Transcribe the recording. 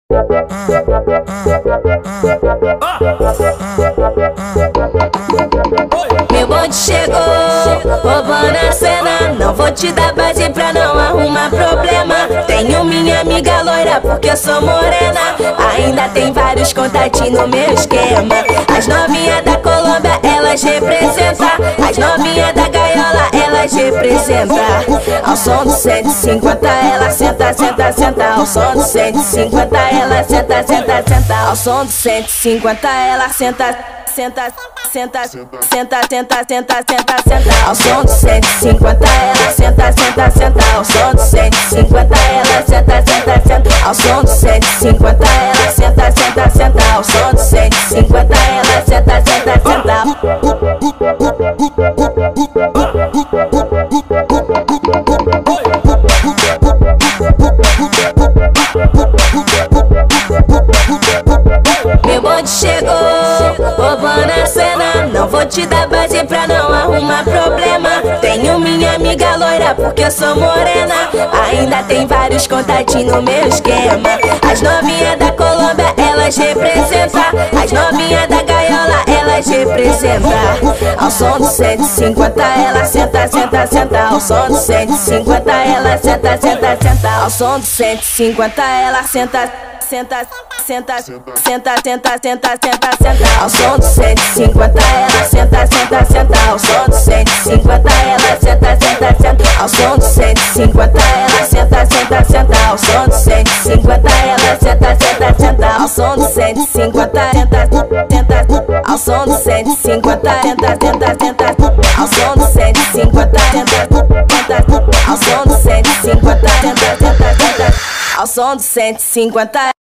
Meu bonde chegou, roubando a cena. Não vou te dar base pra não arrumar problema. Tenho minha amiga loira porque eu sou morena. Ainda tem vários contatinhos no meu esquema. As novinhas da Colômbia, elas representam. As novinhas da gaiola, elas representam. Ao som do 150 ela senta, senta, senta. Ao som do 150 ela senta, senta, senta. Ao som do 150 ela senta, senta, senta, senta, senta, senta, senta, senta. Ao som do 150 ela senta, senta, senta. Ao som do 150 ela senta, senta, senta. Ao som do 150 ela senta, senta, senta. Ao som do 150 ela senta, senta, senta. Meu bonde chegou, roubando a cena. Não vou te dar base pra não arrumar problema. Tenho minha amiga loira porque eu sou morena. Ainda tem vários contatinhos no meu esquema. As novinhas da Colômbia, elas representam. As novinhas da gaiola, elas representam. Ao som do 150 ela senta, senta, senta. Ao som do 150 ela senta, senta, senta. Ao som do 150 ela senta, senta, senta, senta, senta, senta, senta, senta. Ao som do 150 ela senta, senta, senta. Ao som do 150 ela senta, senta, senta. Ao som do 150 ela senta, senta, senta. Ao som do 150 ela senta, senta, senta. Ao som do 150 senta, senta. Ao som do 150 senta, senta, senta. Ao som do 150 senta, senta. Ao som do 150 senta, senta, senta. Ao som do 150